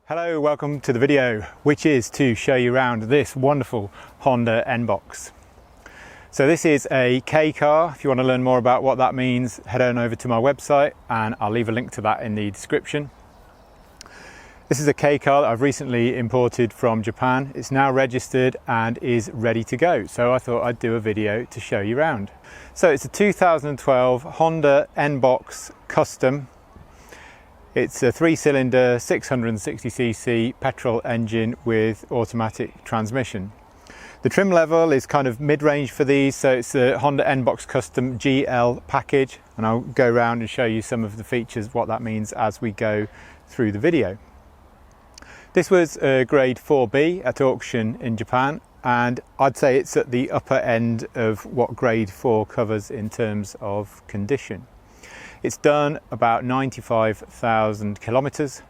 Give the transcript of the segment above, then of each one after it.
Hello, welcome to the video, which is to show you around this wonderful Honda NBox. So this is a K car. If you want to learn more about what that means, head on over to my website and I'll leave a link to that in the description. This is a K car that I've recently imported from Japan. It's now registered and is ready to go. So I thought I'd do a video to show you around. So it's a 2012 Honda NBox Custom. It's a 3-cylinder 660cc petrol engine with automatic transmission. The trim level is kind of mid-range for these, so it's the Honda NBox Custom GL package, and I'll go around and show you some of the features, what that means as we go through the video. This was a grade 4B at auction in Japan, and I'd say it's at the upper end of what grade 4 covers in terms of condition. It's done about 95,000 kilometers,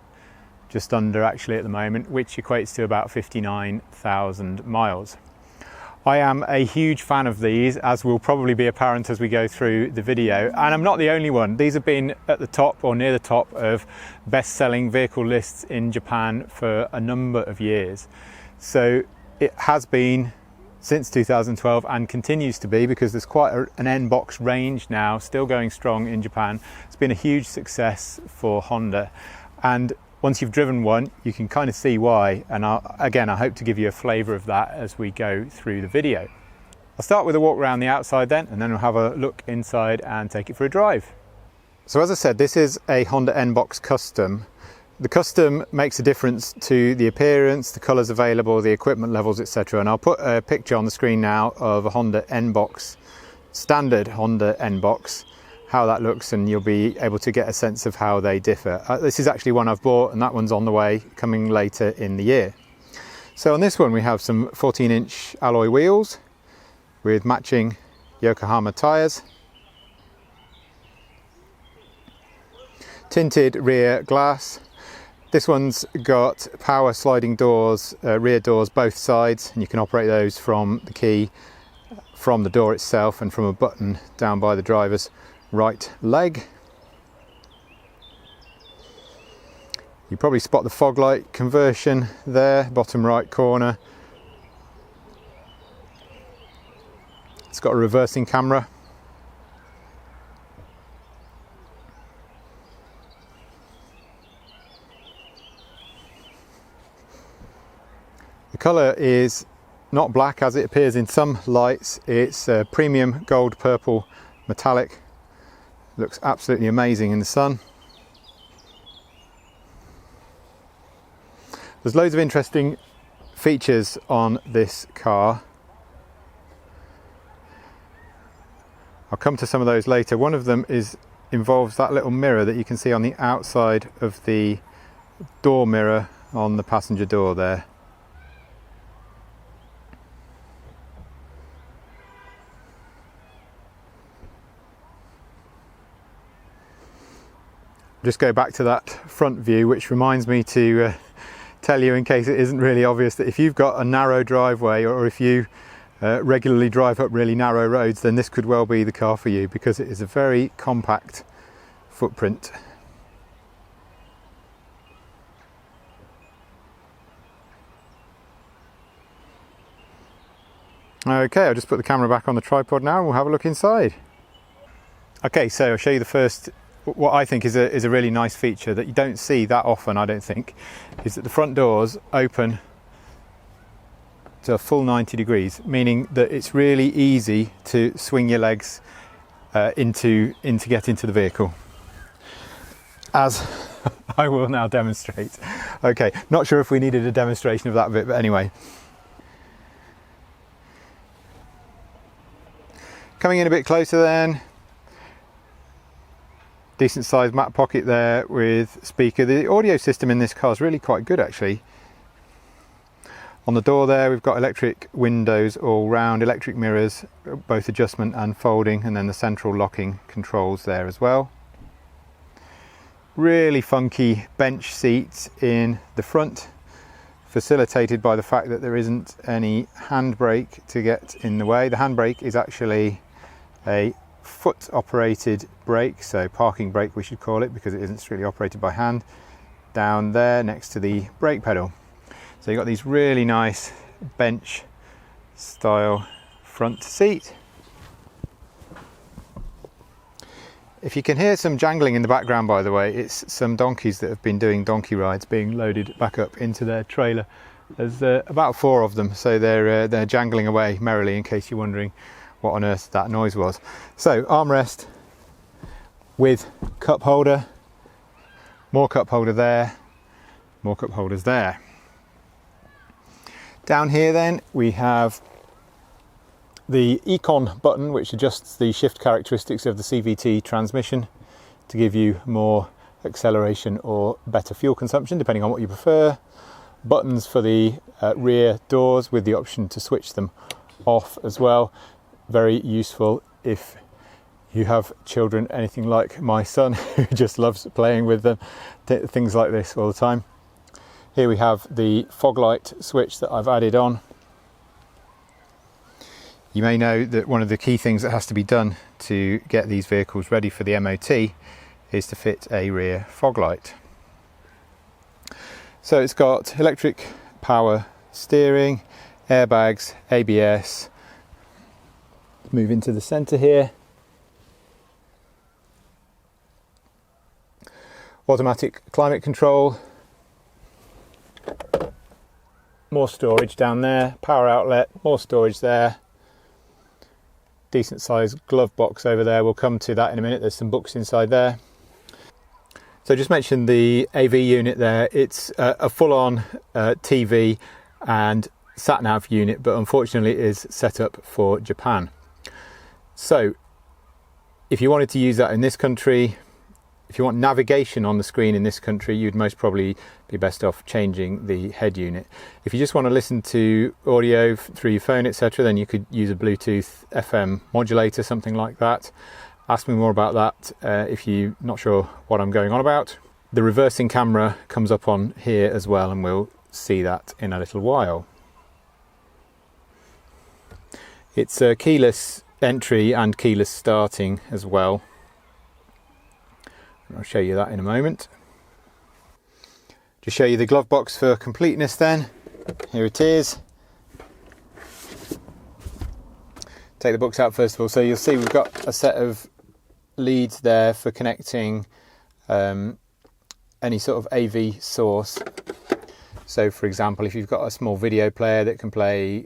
just under actually at the moment, which equates to about 59,000 miles. I am a huge fan of these, as will probably be apparent as we go through the video, and I'm not the only one. These have been at the top or near the top of best-selling vehicle lists in Japan for a number of years. So it has been since 2012 and continues to be, because there's quite an NBox range now still going strong in Japan. It's been a huge success for Honda, and once you've driven one you can kind of see why, and I hope to give you a flavour of that as we go through the video. I'll start with a walk around the outside then, and then we'll have a look inside and take it for a drive. So as I said, this is a Honda NBox Custom. The Custom makes a difference to the appearance, the colours available, the equipment levels, etc. And I'll put a picture on the screen now of a Honda NBox, standard Honda NBox, how that looks, and you'll be able to get a sense of how they differ. This is actually one I've bought, and that one's on the way, coming later in the year. So on this one we have some 14-inch alloy wheels with matching Yokohama tyres, tinted rear glass. This one's got power sliding doors, rear doors both sides, and you can operate those from the key from the door itself and from a button down by the driver's right leg. You probably spot the fog light conversion there, bottom right corner. It's got a reversing camera. The colour is not black as it appears in some lights. It's a premium gold purple metallic. Looks absolutely amazing in the sun. There's loads of interesting features on this car. I'll come to some of those later. One of them involves that little mirror that you can see on the outside of the door mirror on the passenger door there. Just go back to that front view, which reminds me to tell you, in case it isn't really obvious, that if you've got a narrow driveway, or if you regularly drive up really narrow roads, then this could well be the car for you, because it is a very compact footprint. Okay, I'll just put the camera back on the tripod now and we'll have a look inside. Okay, so I'll show you the first, what I think is a really nice feature that you don't see that often, I don't think, is that the front doors open to a full 90 degrees, meaning that it's really easy to swing your legs get into the vehicle, as I will now demonstrate. Okay, not sure if we needed a demonstration of that bit, but anyway. Coming in a bit closer then, decent sized mat pocket there with speaker. The audio system in this car is really quite good actually. On the door there we've got electric windows all round, electric mirrors, both adjustment and folding, and then the central locking controls there as well. Really funky bench seats in the front, facilitated by the fact that there isn't any handbrake to get in the way. The handbrake is actually a foot operated brake, so parking brake we should call it, because it isn't strictly operated by hand. down there next to the brake pedal. So you've got these really nice bench style front seat. If you can hear some jangling in the background, by the way, it's some donkeys that have been doing donkey rides being loaded back up into their trailer. There's about 4 of them, so they're jangling away merrily, in case you're wondering what on earth that noise was. So armrest with cup holder, more cup holder there, more cup holders there. Down here then we have the Econ button, which adjusts the shift characteristics of the CVT transmission to give you more acceleration or better fuel consumption, depending on what you prefer. Buttons for the rear doors with the option to switch them off as well. Very useful if you have children anything like my son, who just loves playing with them, things like this all the time. Here we have the fog light switch that I've added on. You may know that one of the key things that has to be done to get these vehicles ready for the MOT is to fit a rear fog light. So it's got electric power steering, airbags, ABS. Move into the centre here. Automatic climate control. More storage down there, power outlet, more storage there. Decent sized glove box over there, we'll come to that in a minute. There's some books inside there. So just mention the AV unit there. It's a full-on TV and sat-nav unit, but unfortunately it is set up for Japan. So if you wanted to use that in this country, if you want navigation on the screen in this country, you'd most probably be best off changing the head unit. If you just want to listen to audio through your phone, etc., then you could use a Bluetooth FM modulator, something like that. Ask me more about that if you're not sure what I'm going on about. The reversing camera comes up on here as well, and we'll see that in a little while. It's a keyless entry and keyless starting as well. I'll show you that in a moment. Just show you the glove box for completeness then. Here it is. Take the books out first of all. So you'll see we've got a set of leads there for connecting any sort of AV source. So for example, if you've got a small video player that can play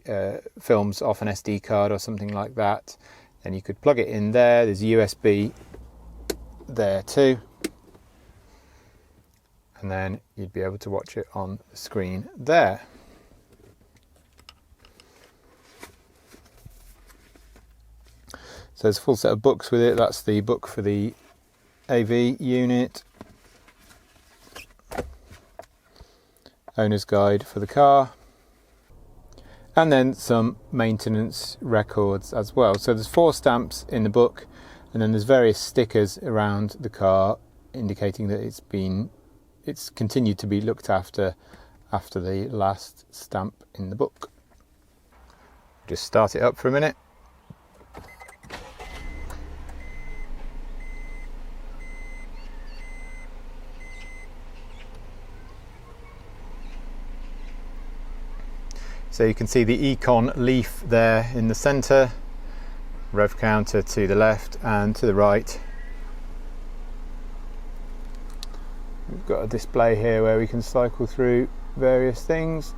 films off an SD card or something like that, then you could plug it in there. There's a USB there too. And then you'd be able to watch it on the screen there. So there's a full set of books with it. That's the book for the AV unit. Owner's guide for the car. And then some maintenance records as well. So there's 4 stamps in the book, and then there's various stickers around the car indicating that it's continued to be looked after the last stamp in the book. Just start it up for a minute. So you can see the Econ leaf there in the centre, rev counter to the left and to the right. We've got a display here where we can cycle through various things.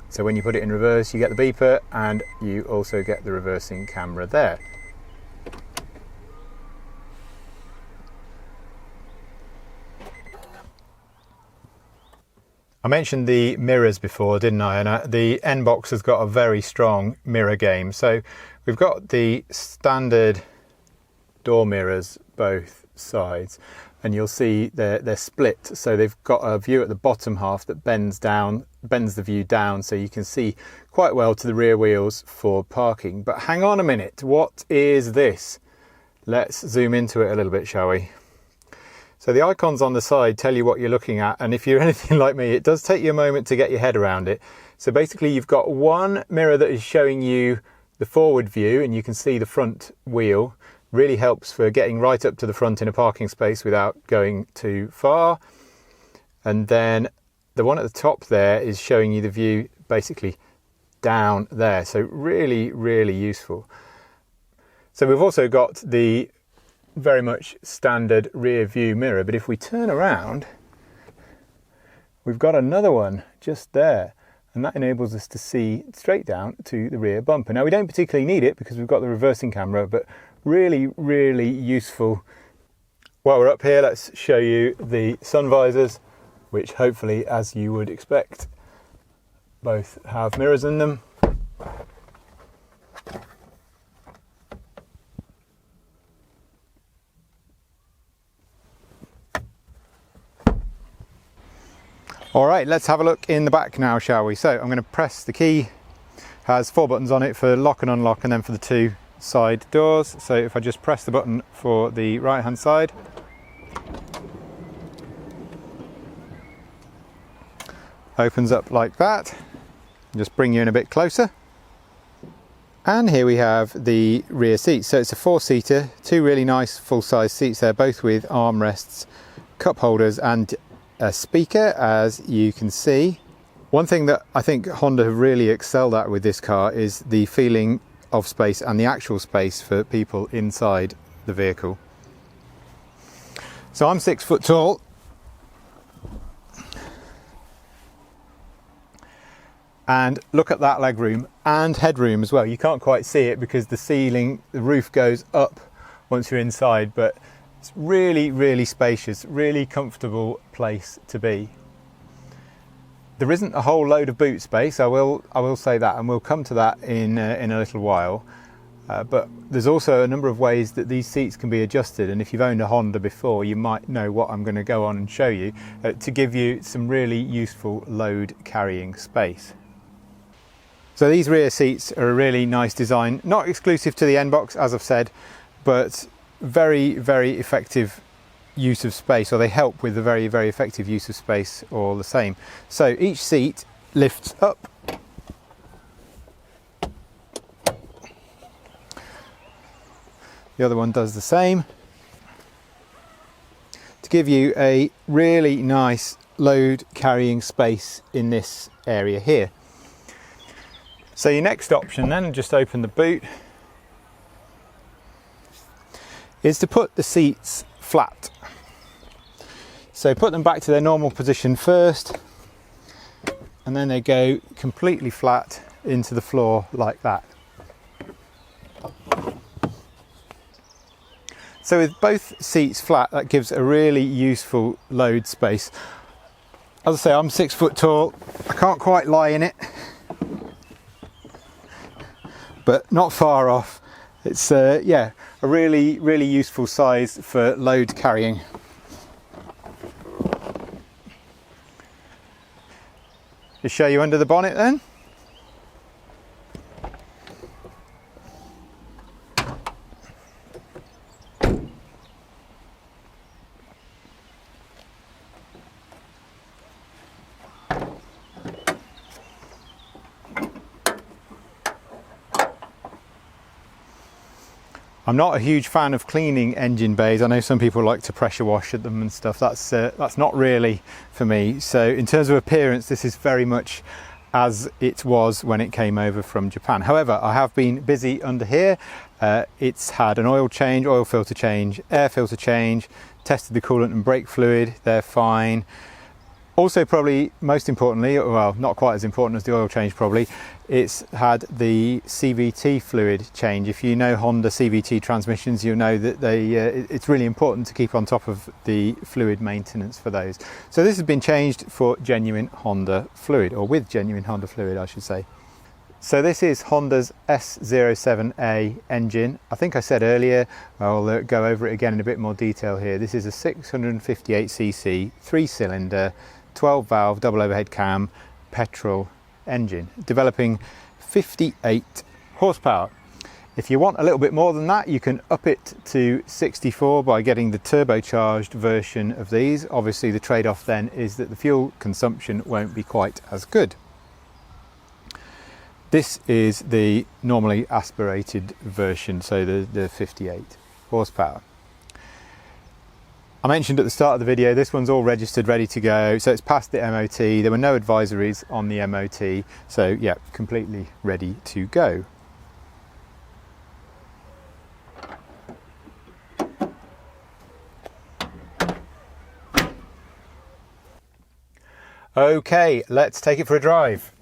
So when you put it in reverse, you get the beeper, and you also get the reversing camera there. I mentioned the mirrors before, didn't I? And the NBox has got a very strong mirror game. So we've got the standard door mirrors both sides, and you'll see they're split. So they've got a view at the bottom half that bends the view down, so you can see quite well to the rear wheels for parking. But hang on a minute, what is this? Let's zoom into it a little bit, shall we? So the icons on the side tell you what you're looking at, and if you're anything like me, it does take you a moment to get your head around it. So basically you've got one mirror that is showing you the forward view and you can see the front wheel. Really helps for getting right up to the front in a parking space without going too far. And then the one at the top there is showing you the view basically down there. So really, really useful. So we've also got the very much standard rear view mirror, but if we turn around, we've got another one just there, and that enables us to see straight down to the rear bumper. Now we don't particularly need it because we've got the reversing camera, but really, really useful. While we're up here, let's show you the sun visors, which hopefully, as you would expect, both have mirrors in them. All right, let's have a look in the back now, shall we? So I'm going to press the key. Has 4 buttons on it for lock and unlock, and then for the 2 side doors. So if I just press the button for the right hand side, opens up like that. Just bring you in a bit closer. And here we have the rear seats. So it's a 4-seater, 2 really nice full-size seats there, both with armrests, cup holders and a speaker, as you can see. One thing that I think Honda have really excelled at with this car is the feeling of space and the actual space for people inside the vehicle. So I'm 6 foot tall, and look at that legroom and headroom as well. You can't quite see it because the roof goes up once you're inside, but it's really, really spacious, really comfortable place to be. There isn't a whole load of boot space, I will say that, and we'll come to that in a little while. But there's also a number of ways that these seats can be adjusted, and if you've owned a Honda before, you might know what I'm going to go on and show you to give you some really useful load carrying space. So these rear seats are a really nice design, not exclusive to the NBox, as I've said, but very, very effective use of space, or they help with the very, very effective use of space all the same. So each seat lifts up. The other one does the same to give you a really nice load carrying space in this area here. So your next option then, just open the boot, is to put the seats flat. So put them back to their normal position first, and then they go completely flat into the floor like that. So with both seats flat, that gives a really useful load space. As I say, I'm 6 foot tall, I can't quite lie in it, but not far off. It's yeah, a really, really useful size for load carrying. Just show you under the bonnet then. I'm not a huge fan of cleaning engine bays. I know some people like to pressure wash at them and stuff. That's not really for me. So in terms of appearance, this is very much as it was when it came over from Japan. However, I have been busy under here. It's had an oil change, oil filter change, air filter change, tested the coolant and brake fluid, they're fine. Also, probably most importantly, well, not quite as important as the oil change probably, it's had the CVT fluid change. If you know Honda CVT transmissions, you'll know that it's really important to keep on top of the fluid maintenance for those. So this has been changed for genuine Honda fluid, or with genuine Honda fluid, I should say. So this is Honda's S07A engine. I think I said earlier, I'll go over it again in a bit more detail here. This is a 658cc, 3-cylinder, 12 valve double overhead cam petrol engine, developing 58 horsepower. If you want a little bit more than that, you can up it to 64 by getting the turbocharged version of these. Obviously the trade-off then is that the fuel consumption won't be quite as good. This is the normally aspirated version, so the 58 horsepower. I mentioned at the start of the video, this one's all registered, ready to go, so it's past the MOT. There were no advisories on the MOT, so yeah, completely ready to go. Okay, let's take it for a drive.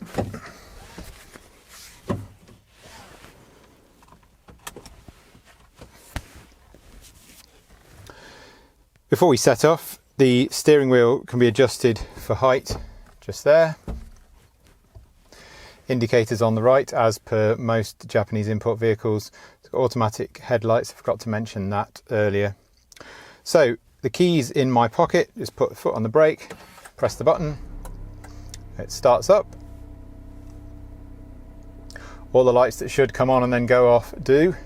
Before we set off, the steering wheel can be adjusted for height just there. Indicators on the right, as per most Japanese import vehicles. It's got automatic headlights, I forgot to mention that earlier. So the keys in my pocket, just put the foot on the brake, press the button, it starts up. All the lights that should come on and then go off do.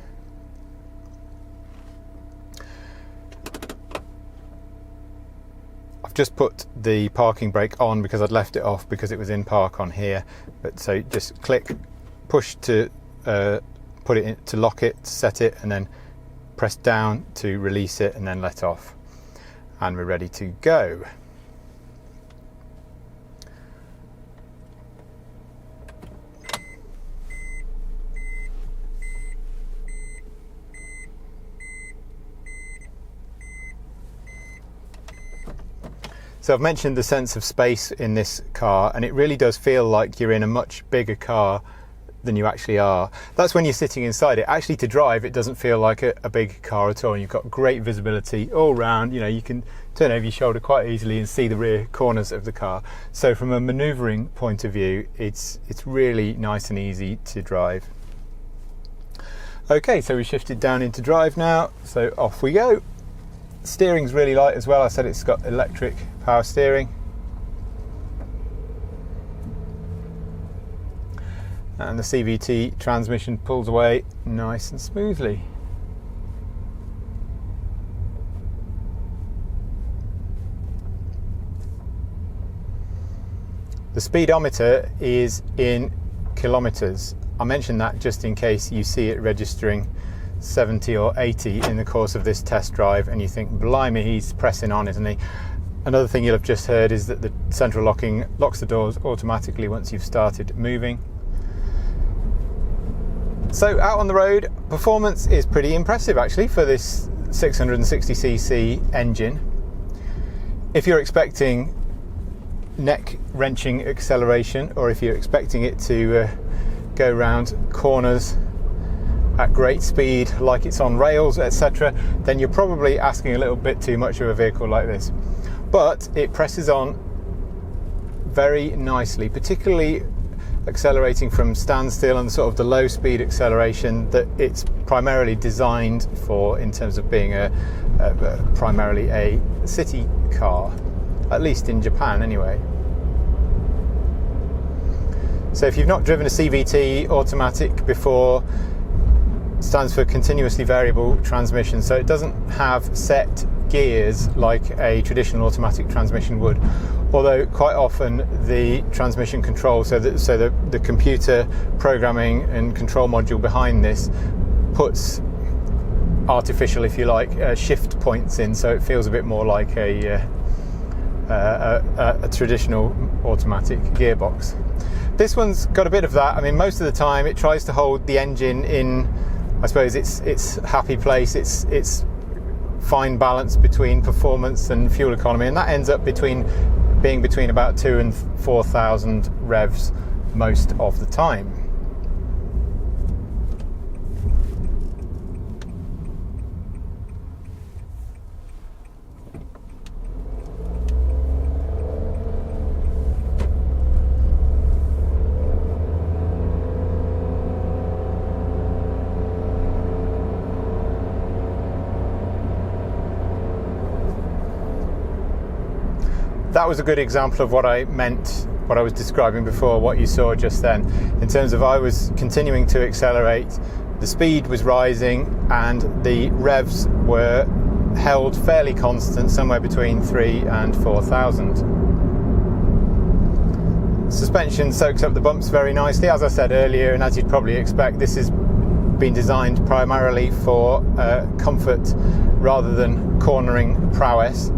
Just put the parking brake on because I'd left it off because it was in park on here. But so just click, push to put it in, to lock it, set it, and then press down to release it and then let off. And we're ready to go. So I've mentioned the sense of space in this car, and it really does feel like you're in a much bigger car than you actually are. That's when you're sitting inside it. Actually, to drive, it doesn't feel like a big car at all. And you've got great visibility all round. You know, you can turn over your shoulder quite easily and see the rear corners of the car. So from a manoeuvring point of view, it's really nice and easy to drive. Okay, so we shifted down into drive now, so off we go. Steering's really light as well. I said it's got electric power steering. And the CVT transmission pulls away nice and smoothly. The speedometer is in kilometers. I mentioned that just in case you see it registering 70 or 80 in the course of this test drive and you think, blimey, he's pressing on, isn't he? Another thing you'll have just heard is that the central locking locks the doors automatically once you've started moving. So out on the road, performance is pretty impressive actually for this 660cc engine. If you're expecting neck-wrenching acceleration, or if you're expecting it to go round corners at great speed like it's on rails, etc., then you're probably asking a little bit too much of a vehicle like this. But it presses on very nicely, particularly accelerating from standstill and sort of the low speed acceleration that it's primarily designed for in terms of being primarily a city car, at least in Japan anyway. So if you've not driven a CVT automatic before, stands for continuously variable transmission, so it doesn't have set gears like a traditional automatic transmission would, although quite often the transmission control, so the computer programming and control module behind this puts artificial, if you like, shift points in, so it feels a bit more like a traditional automatic gearbox. This one's got a bit of that. I mean, most of the time it tries to hold the engine in, I suppose, its happy place, its fine balance between performance and fuel economy, and that ends up being between about 2,000 and 4,000 revs most of the time. That was a good example of what I meant, what I was describing before, what you saw just then, in terms of I was continuing to accelerate, the speed was rising and the revs were held fairly constant, somewhere between 3,000 and 4,000. Suspension soaks up the bumps very nicely, as I said earlier, and as you'd probably expect, this has been designed primarily for comfort rather than cornering prowess.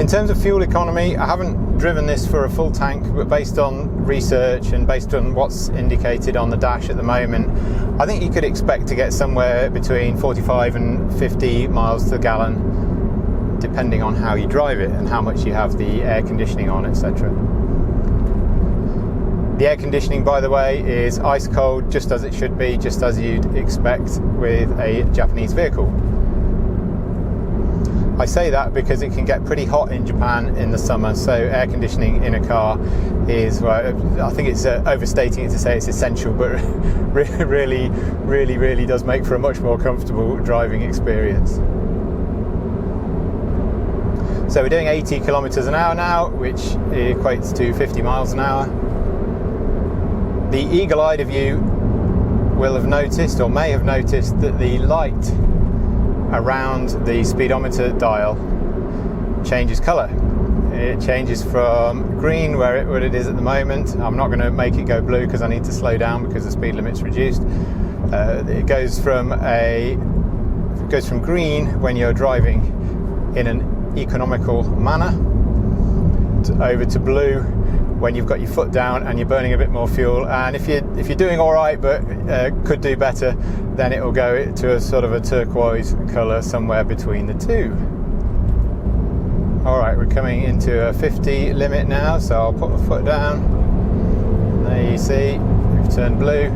In terms of fuel economy, I haven't driven this for a full tank, but based on research and based on what's indicated on the dash at the moment, I think you could expect to get somewhere between 45 and 50 miles to the gallon, depending on how you drive it and how much you have the air conditioning on, etc. The air conditioning, by the way, is ice cold, just as it should be, just as you'd expect with a Japanese vehicle. I say that because it can get pretty hot in Japan in the summer, so air conditioning in a car is, well, I think it's overstating it to say it's essential, but really does make for a much more comfortable driving experience. So we're doing 80 kilometers an hour now, which equates to 50 miles an hour. The eagle-eyed of you will have noticed, or may have noticed, that the light around the speedometer dial changes colour. It changes from green, where it is at the moment. I'm not going to make it go blue because I need to slow down because the speed limit's reduced. It goes from green when you're driving in an economical manner over to blue when you've got your foot down and you're burning a bit more fuel. And if you're doing all right but could do better, then it will go to a sort of a turquoise colour somewhere between the two. All right, we're coming into a 50 limit now, so I'll put my foot down. And there you see, we've turned blue.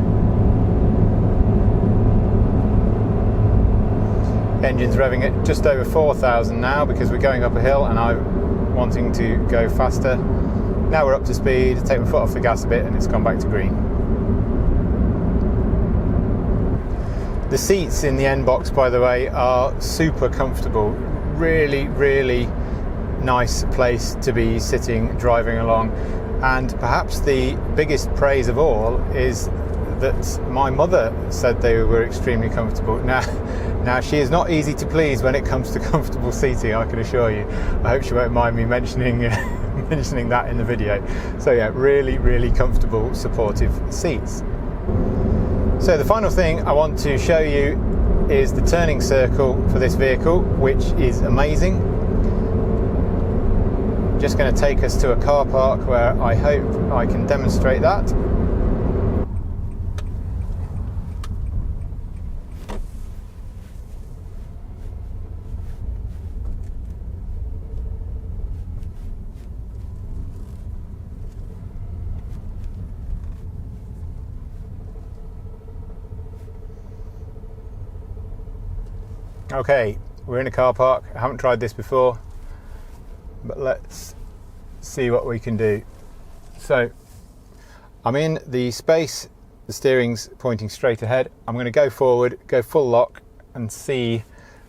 Engine's revving at just over 4,000 now because we're going up a hill and I'm wanting to go faster. Now we're up to speed, take my foot off the gas a bit and it's gone back to green. The seats in the NBox, by the way, are super comfortable. Really nice place to be sitting, driving along. And perhaps the biggest praise of all is that my mother said they were extremely comfortable. Now she is not easy to please when it comes to comfortable seating, I can assure you. I hope she won't mind me mentioning that in the video. So yeah, really comfortable, supportive seats. So the final thing I want to show you is the turning circle for this vehicle, which is amazing. Just going to take us to a car park where I hope I can demonstrate that. Okay, we're in a car park. I haven't tried this before, but let's see what we can do. So I'm in the space, the steering's pointing straight ahead. I'm going to go forward, go full lock and see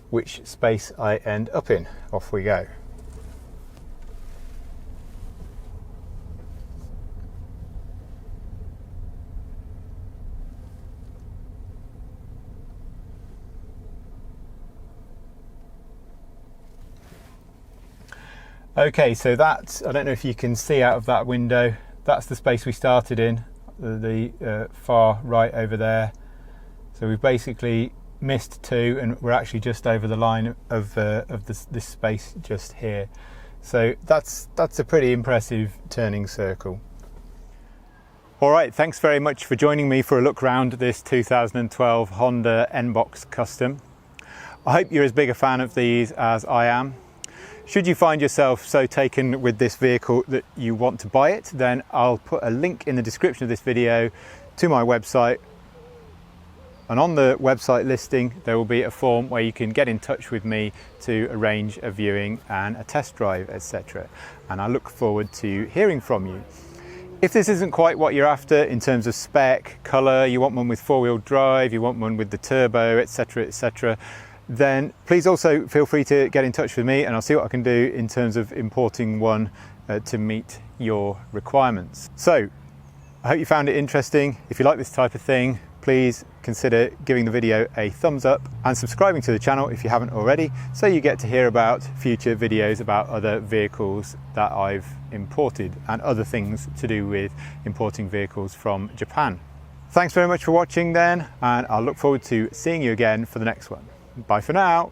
which space I end up in. Off we go. Okay, so that's, I don't know if you can see out of that window, that's the space we started in, the far right over there. So we've basically missed two and we're actually just over the line of this space just here. So that's a pretty impressive turning circle. All right, thanks very much for joining me for a look round this 2012 Honda NBox Custom. I hope you're as big a fan of these as I am. Should you find yourself so taken with this vehicle that you want to buy it, then I'll put a link in the description of this video to my website. And on the website listing, there will be a form where you can get in touch with me to arrange a viewing and a test drive, etc. And I look forward to hearing from you. If this isn't quite what you're after in terms of spec, colour, you want one with four-wheel drive, you want one with the turbo, etc., etc., then please also feel free to get in touch with me and I'll see what I can do in terms of importing one to meet your requirements. So I hope you found it interesting. If you like this type of thing, please consider giving the video a thumbs up and subscribing to the channel if you haven't already, so you get to hear about future videos about other vehicles that I've imported and other things to do with importing vehicles from Japan. Thanks very much for watching then, and I'll look forward to seeing you again for the next one. Bye for now.